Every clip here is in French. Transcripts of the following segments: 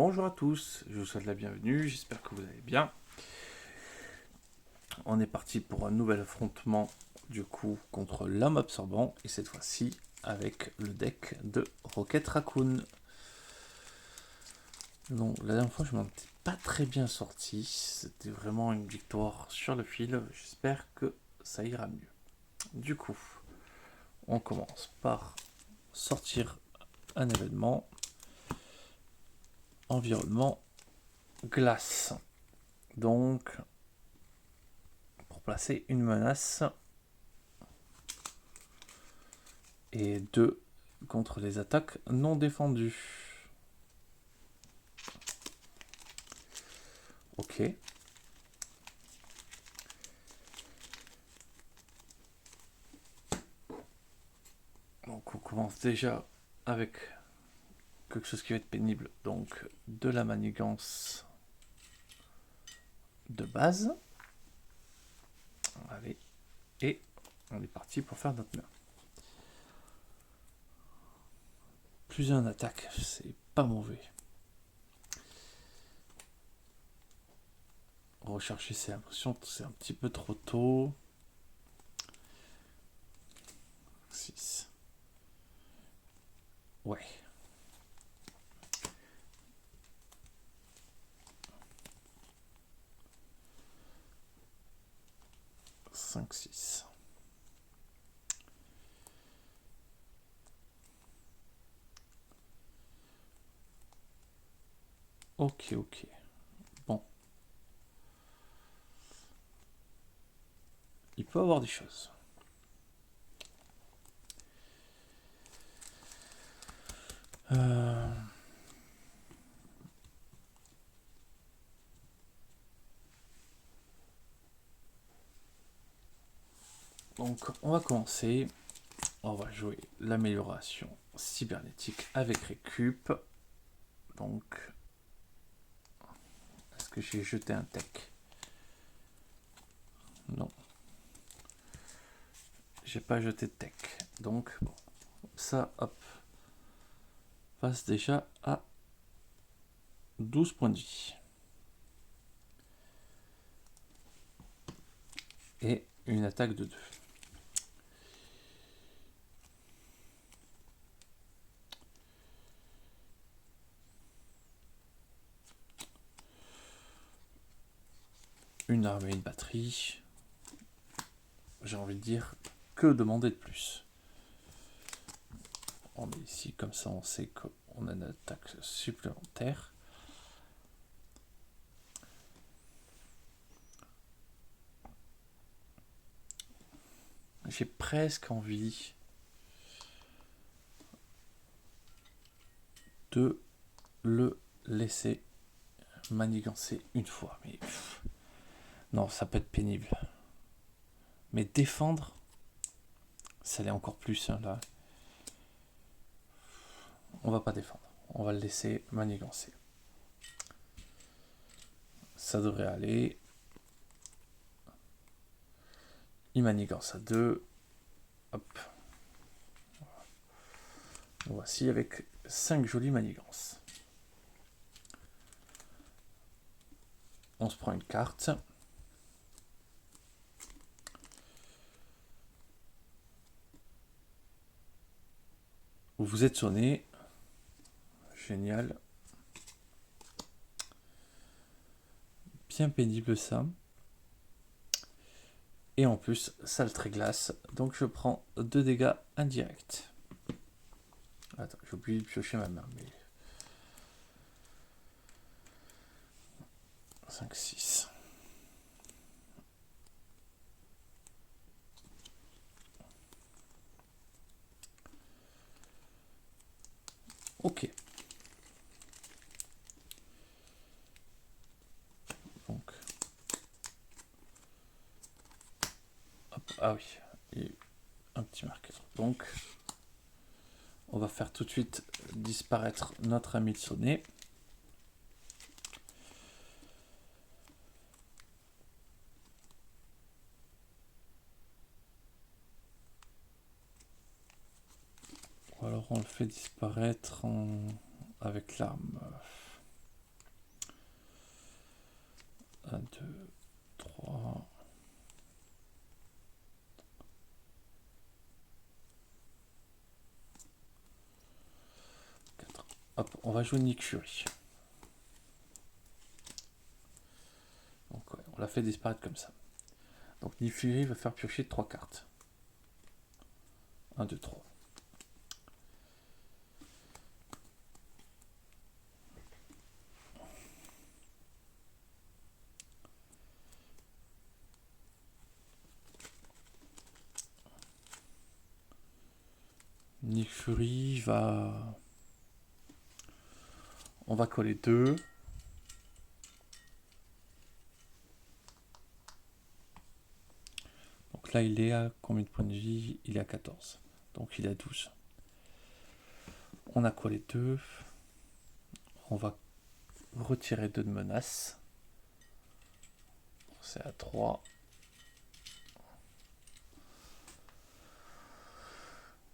Bonjour à tous, je vous souhaite la bienvenue, j'espère que vous allez bien. On est parti pour un nouvel affrontement du coup contre l'homme absorbant et cette fois-ci avec le deck de Rocket Raccoon. Donc la dernière fois je m'en étais pas très bien sorti, c'était vraiment une victoire sur le fil, j'espère que ça ira mieux. Du coup, on commence par sortir un événement, environnement, glace. Donc, pour placer une menace et 2 contre les attaques non défendues. Ok. Donc on commence déjà avec quelque chose qui va être pénible, donc de la manigance de base. Allez, et on est parti pour faire notre main. Plus un attaque, c'est pas mauvais. Rechercher ses impressions, c'est un petit peu trop tôt. 6. Ouais. 5, 6. Ok. Bon. Il peut avoir des choses. Donc on va commencer. On va jouer l'amélioration cybernétique avec récup. Donc, est-ce que j'ai jeté un tech? Non. J'ai pas jeté de tech. Donc, bon, ça, hop, passe déjà à 12 points de vie. Et une attaque de 2. Une arme et une batterie. J'ai envie de dire, que demander de plus? On met ici, comme ça on sait qu'on a une attaque supplémentaire. J'ai presque envie de le laisser manigancer une fois. Mais non, ça peut être pénible. Mais défendre, ça l'est encore plus hein, là. On va pas défendre. On va le laisser manigancer. Ça devrait aller. Il manigance à 2. Hop. Voici avec 5 jolies manigances. On se prend une carte. Vous êtes sonné. Génial. Bien pénible ça. Et en plus, sale glace. Donc je prends 2 dégâts indirects. Attends, j'ai oublié de piocher ma main. Mais... 5, 6. Ok. Donc. Hop, ah oui. Il y a eu un petit marqueur. Donc. On va faire tout de suite disparaître notre ami de sonnet. Ou alors on le fait disparaître avec l'arme. 1, 2, 3. Hop, on va jouer Nick Fury. Donc ouais, on l'a fait disparaître comme ça. Donc Nick Fury va faire piocher 3 cartes. 1, 2, 3. Nick Fury va... On va coller 2. Donc là, il est à combien de points de vie? Il est à 14. Donc il est à 12. On a collé 2. On va retirer 2 de menaces. C'est à 3.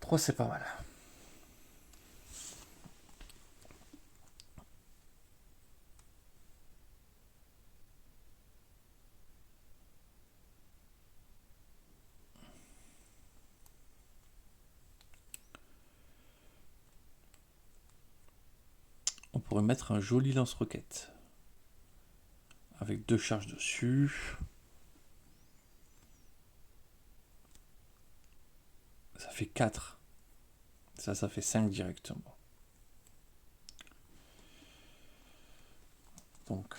3, c'est pas mal. On pourrait mettre un joli lance-roquette. Avec 2 charges dessus. Ça fait 4. Ça fait 5 directement. Donc,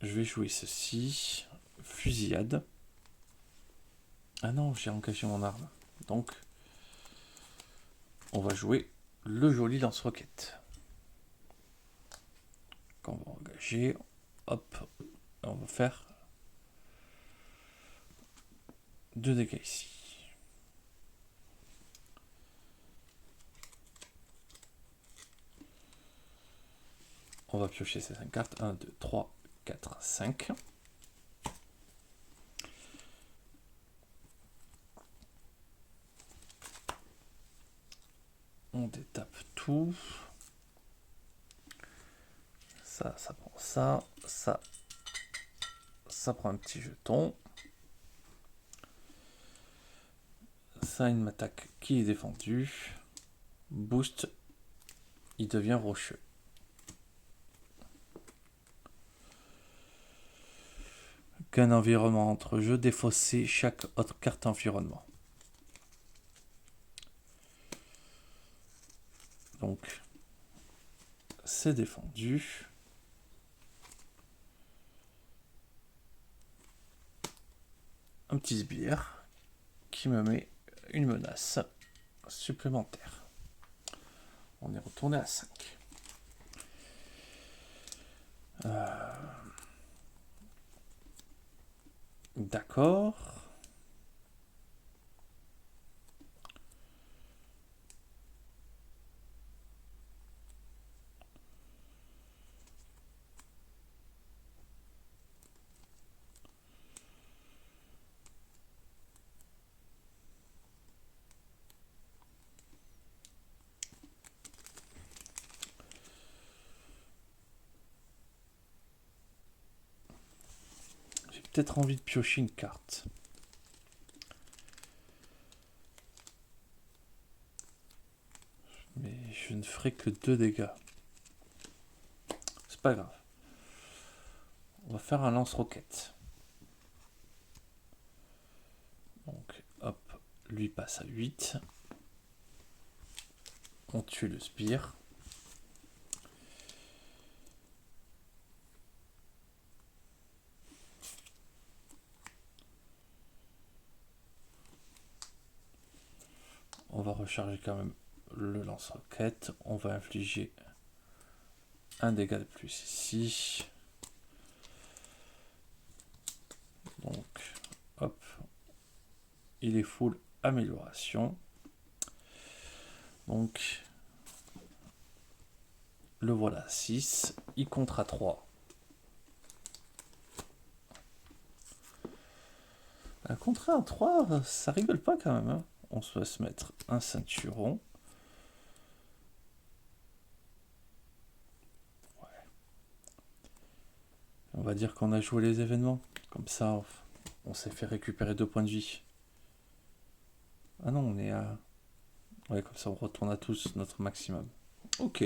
je vais jouer ceci. Fusillade. Ah non, j'ai engagé mon arme. Donc, on va jouer le joli lance-roquette. Quand on va engager, hop, on va faire 2 dégâts ici. On va piocher ces 5 cartes. 1, 2, 3, 4, 5. On détape tout. Ça prend ça. Ça prend un petit jeton. Ça a une attaque qui est défendue. Boost. Il devient rocheux. Qu'un environnement entre jeu, défausser chaque autre carte environnement. Donc, c'est défendu. Un petit sbire qui me met une menace supplémentaire. On est retourné à 5. D'accord. J'ai peut-être envie de piocher une carte. Mais je ne ferai que 2 dégâts. C'est pas grave. On va faire un lance-roquette. Donc, hop, lui passe à 8. On tue le sbire. On va recharger quand même le lance-roquette. On va infliger un dégât de plus ici. Donc, hop, il est full amélioration. Donc, le voilà à 6. Il compte à 3. Un contrat à 3, ça rigole pas quand même. Hein. On va se mettre un ceinturon. Ouais. On va dire qu'on a joué les événements. Comme ça, on s'est fait récupérer 2 points de vie. Ah non, on est à... Ouais, comme ça, on retourne à tous notre maximum. Ok.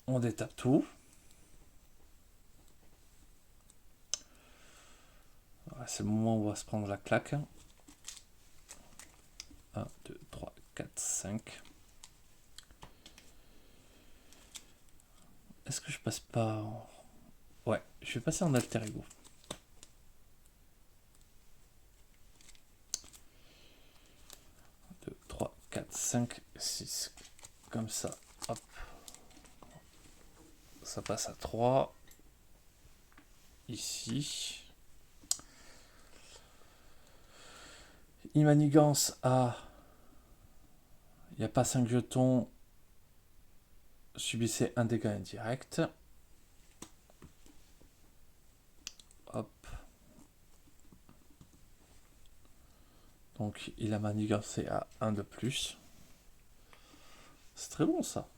On détape tout. C'est le moment où on va se prendre la claque. 1, 2, 3, 4, 5. Est-ce que je passe pas en... Ouais, je vais passer en alter ego. Deux, 3, 4, 5, 6. Comme ça, hop. Ça passe à 3. Ici. Imanigance à... Il n'y a pas 5 jetons. Subissez un dégât indirect. Hop. Donc il a manigancé à 1 de plus. C'est très bon ça.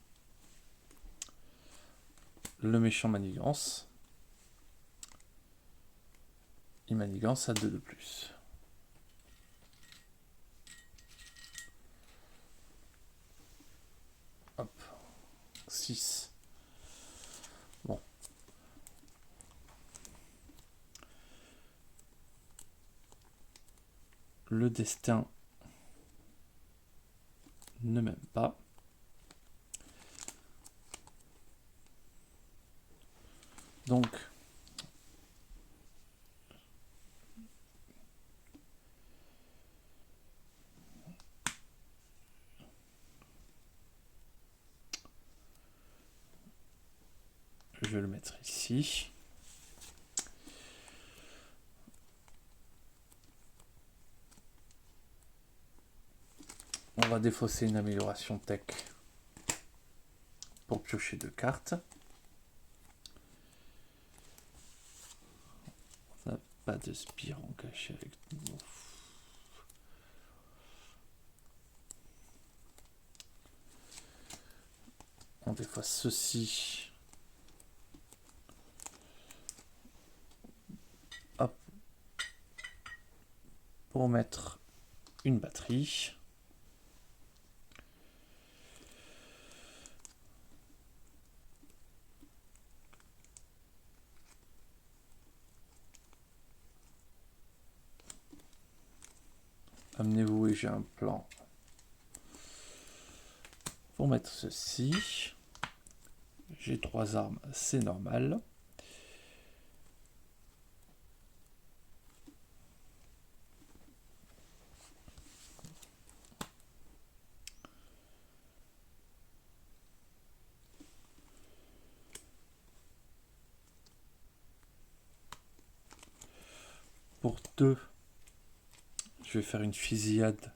Le méchant manigance. Il manigance à 2 de plus. Hop. 6. Bon. Le destin ne m'aime pas. Donc, je vais le mettre ici. On va défausser une amélioration tech pour piocher 2 cartes. On n'a pas de spire engagé avec nous. On défausse ceci. Hop. Pour mettre une batterie. Amenez-vous et j'ai un plan pour mettre ceci. J'ai 3 armes, c'est normal. Pour 2, je vais faire une fusillade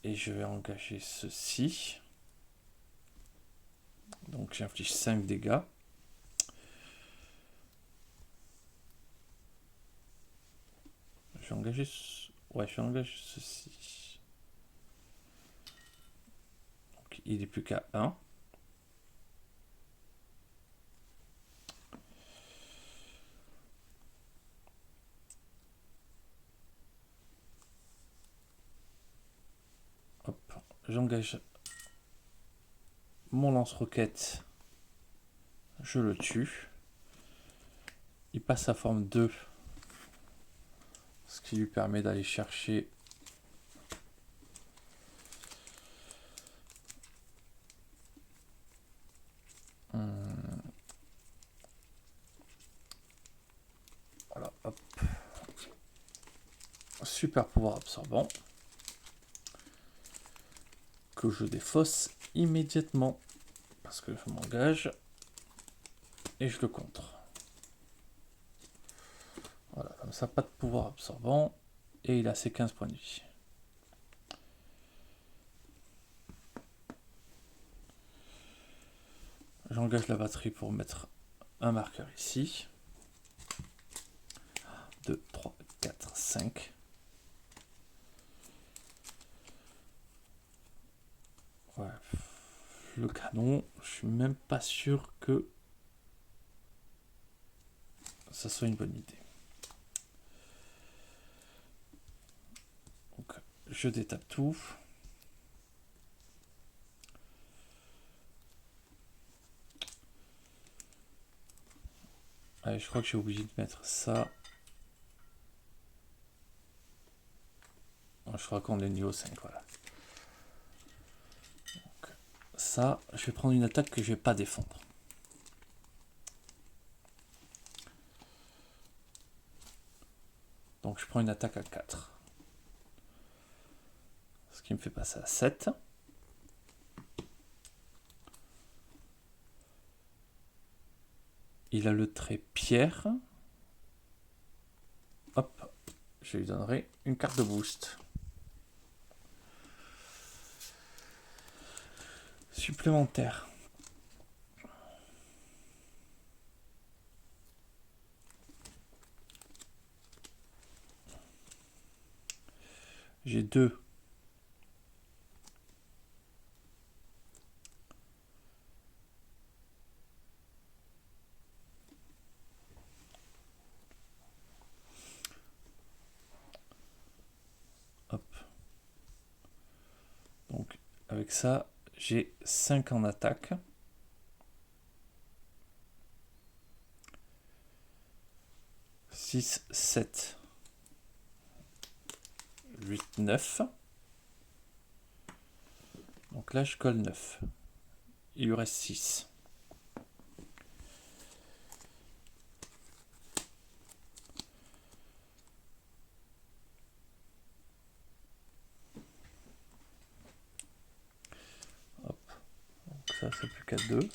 et je vais engager ceci. Donc j'inflige 5 dégâts. Je vais engager... Ouais, je vais engager ceci. Donc il n'est plus qu'à 1. Hop, j'engage mon lance-roquette. Je le tue. Il passe à forme 2. Ce qui lui permet d'aller chercher voilà, hop. Super pouvoir absorbant que je défausse immédiatement parce que je m'engage et je le contre. Voilà, comme ça, pas de pouvoir absorbant et il a ses 15 points de vie. J'engage la batterie pour mettre un marqueur ici. 2, 3, 4, 5. ouais, le canon, je suis même pas sûr que ça soit une bonne idée. Donc, je détape tout. Allez, je crois que j'ai oublié de mettre ça. Je crois qu'on est niveau 5, voilà. Donc, ça, je vais prendre une attaque que je vais pas défendre. Donc je prends une attaque à 4. Ce qui me fait passer à 7. Il a le trait pierre. Hop, je lui donnerai une carte de boost. Supplémentaire. J'ai 2. Hop. Donc avec ça, j'ai 5 en attaque. 6, 7, 8, 9. Donc là, je colle 9. Il lui reste 6. Hop. Donc ça, c'est plus qu'à 2.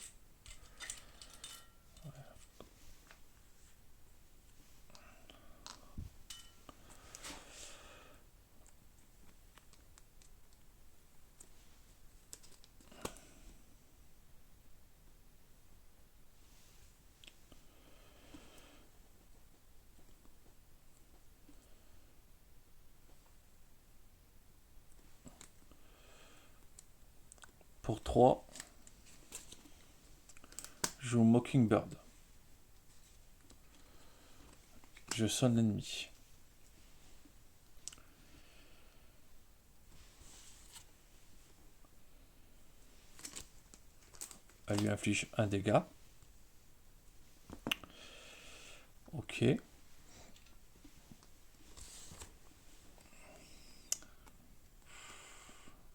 Pour 3, je joue Mockingbird. Je sonne l'ennemi. Elle lui inflige un dégât. Ok.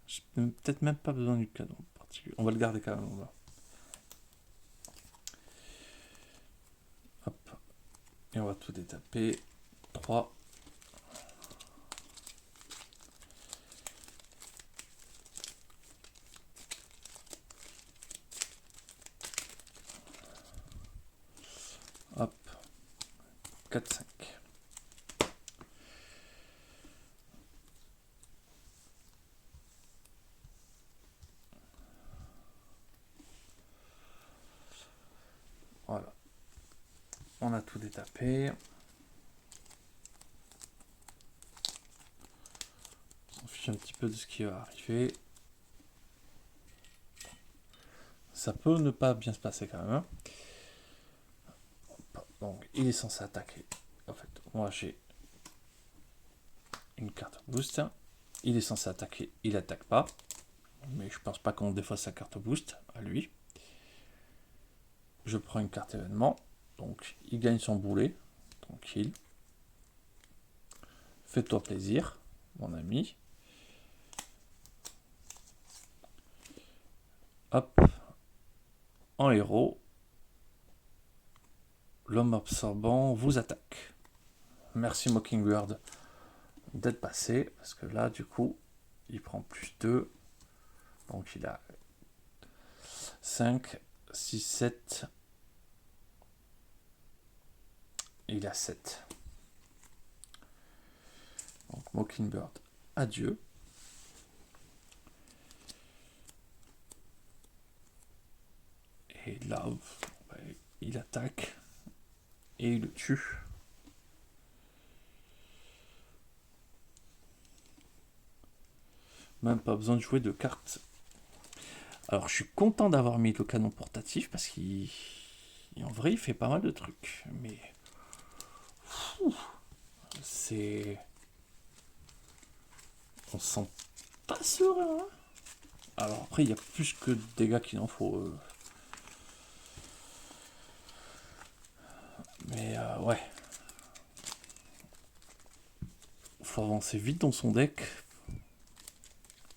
J'ai peut-être même pas besoin du canon particulier. On va le garder quand même. Là. Hop. Et on va tout détaper. 3. Hop. 4, 5. Voilà. On a tout détapé. On s'en fiche un petit peu de ce qui va arriver. Ça peut ne pas bien se passer quand même. Donc, il est censé attaquer. En fait, moi j'ai une carte boost. Il est censé attaquer, il attaque pas. Mais je pense pas qu'on défausse sa carte boost à lui. Je prends une carte événement. Donc, il gagne son boulet. Tranquille. Fais-toi plaisir, mon ami. Hop. En héros, l'homme absorbant vous attaque. Merci Mockingbird d'être passé, parce que là, du coup, il prend plus 2. Donc il a 5, 6, 7. Et il a 7. Donc Mockingbird, adieu. Et là, il attaque et il le tue. Même pas besoin de jouer de cartes Alors je suis content d'avoir mis le canon portatif parce qu'en vrai il fait pas mal de trucs. Mais c'est... On se sent pas serein. Hein. Alors après il y a plus que de dégâts qu'il en faut. Mais ouais. Faut avancer vite dans son deck.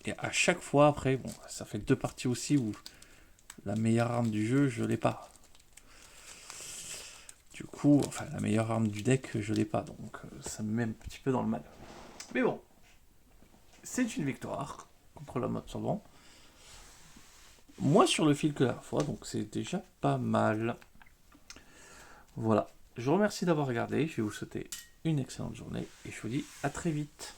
Et à chaque fois après, bon, ça fait 2 parties aussi où la meilleure arme du jeu, je l'ai pas. Du coup, enfin, la meilleure arme du deck, je l'ai pas. Donc, ça me met un petit peu dans le mal. Mais bon, c'est une victoire contre l'homme absorbant. Moins sur le fil que la fois, donc c'est déjà pas mal. Voilà. Je vous remercie d'avoir regardé. Je vais vous souhaiter une excellente journée et je vous dis à très vite.